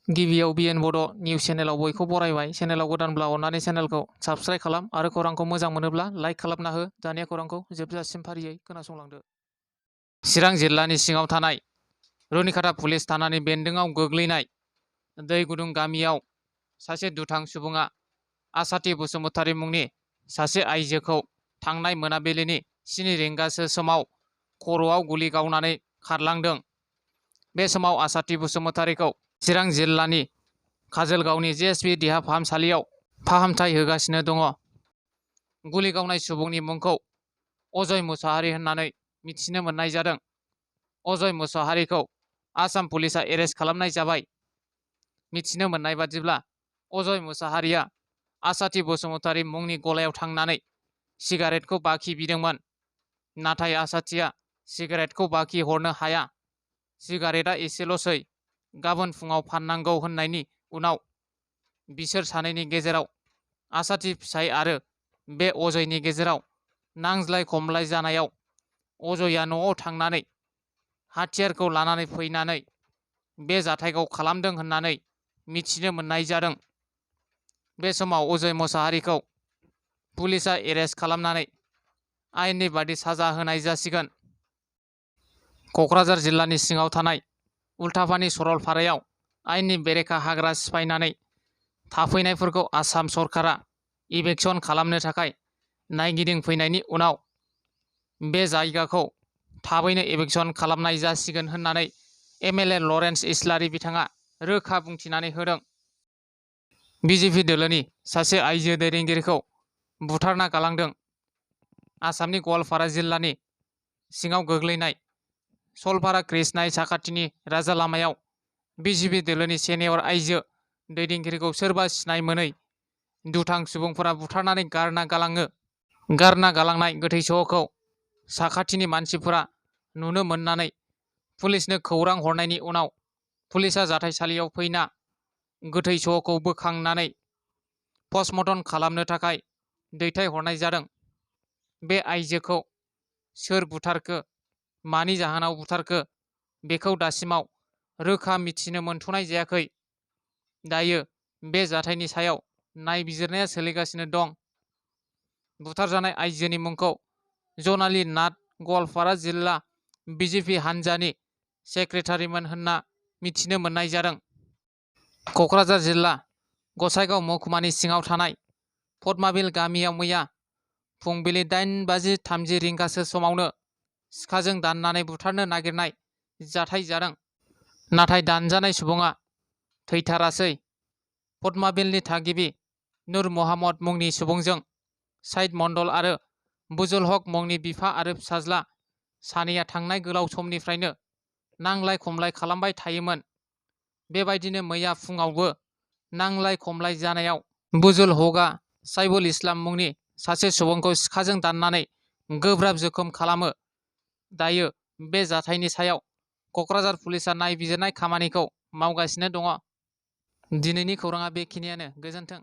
गिबियाव बिएन बड' निउस चेनेलाव बयखौ बरायबाय। चेनेलाव गोदानब्ला अननानै चेनेलखौ साबस्क्राइब खालाम आरो खौरांखौ मोजां मोनोब्ला लाइक खालामना हो। दानिया खौरांखौ जोबजासिम फारियै खोनासंलांदो। चिरां जिल्लानि सिङाव थानाय रुनिखाता पुलिस थानानि बेन्दोंआव गोग्लैनाय दै गुदुं गामियाव सासे दुथां सुबुङा आसाथि बसुमतारी मुंनि सासे आइजोखौ थांनाय मोनाबिलिनि 7 रिंगासो समाव खर'आव गुलि गावनानै खारलांदों। बे समाव आसाथि बसुमतारीखौ चिरां जिल्लानि काजोलगावनि जेएसपि देहा फाहामसालियाव फाहामथाय होगासिनो दङ। गुलि गावनाय सुबुंनि मुंखौ अजय मुसाहारि होननानै मिथिनो मोननाय जादों। अजय मुसाहारिखौ आसाम पुलिसा एरेस्ट खालामनाय जाबाय। मिथिनो मोननाय बादिब्ला अजय मुसाहारिया आसाथि बसुमतारी मुंनि गलायाव थांनानै सिगारेटखौ बाखि बिदोंमोन। नाथाय आसाथिया सिगारेटखौ बाखि हरनो हाया। सिगारेटआ एसेल'सै, गाबोन फुङाव फाननांगौ होननायनि उनाव बिसोर सानैनि गेजेराव आसाथि फिसाय आरो बे अजयनि गेजेराव नांज्लाय खमलाय जानायाव अजयआ न'आव थांनानै हाथियारखौ लानानै फैनानै बे जाथायखौ खालामदों होननानै मिथिनो मोननाय जादों। बे समाव अजय मुसाहारिखौ पुलिसा एरेस्ट खालामनानै आयेननि बादि साजा होनाय जासिगोन। क'क्राझार जिल्लानि सिङाव थानाय उल्थापानि सरलपारायाव आयेननि बेरेखा हाग्रा सिफायनानै थाफैनायफोरखौ आसाम सरकारा इभेक्सन खालामनो थाखाय नायगिदिंफैनायनि उनाव बे जायगाखौ थाबैनो इभेक्सन खालामनाय जासिगोन होननानै एमएलए लरेन्स इस्लारि बिथाङा रोखा बुंथिनानै होदों। बिजेपि दोलोनि सासे आइजो दैदेनगिरिखौ बुथारना गालांदों। आसामनि गवालपारा जिल्लानि सिङाव गोग्लैनाय सलपारा कृष्णाय साखाथिनि राजा लामायाव बिजेपि दोलोनि सेनियर आइजो दैदेनगिरिखौ सोरबा सिनाय मोनै दुथां सुबुंफोरा बुथारनानै गारना गालाङो। गारना गालांनाय गोथै सह'खौ साखाथिनि मानसिफोरा नुनो मोननानै पुलिसनो खौरां हरनायनि उनाव पुलिसा जाथायसालियाव फैना गोथै सह'खौ बोखांनानै पस्टमर्टम खालामनो थाखाय दैथायहरनाय जादों। बे आइजोखौ सोर बुथारखो, मानि जाहोनाव बुथारखो बेखौ दासिमाव रोखा मिथिनो मोनथ'नाय जायाखै। दायो बे जाथायनि सायाव नायबिजिरनाया सोलिगासिनो दं। बुथारजानाय आइजोनि मुंखौ जनालि नाथ गवालपारा जिल्ला बिजेपि हानजानि सेक्रेटारिमोन होनना मिथिनो मोननाय जादों। क'क्राझार जिल्ला गसाइगाव महकुमानि सिङाव थानाय पद्माबिल गामियाव मैया फुंबिलि 8:30 रिंगासो समावनो सिखाजों दाननानै बुथारनो नागिरनाय जाथाय जादों। नाथाय दानजानाय सुबुङा थैथारासै। पद्माबिलनि थागिबि नुर महम्मद मुंनि सुबुंजों साइद मण्डल आरो बुजुल हक मुंनि बिफा आरो फिसाज्ला सानैया थांनाय गोलाव समनिफ्रायनो नांलाय खमलाय खालामबाय थायोमोन। बेबायदिनो मैया फुङावबो नांलाय खमलाय जानायाव बुजुल हकआ साइबुल इस्लाम मुंनि सासे सुबुंखौ सिखाजों दाननानै गोब्राब जोखोम खालामो। दायो बे जाथायनि सायाव क'क्राझार पुलिसा नायबिजिरनाय खामानिखौ मावगासिनो दङ। दिनैनि खौराङा बेखिनियानो। गोजोन्थों।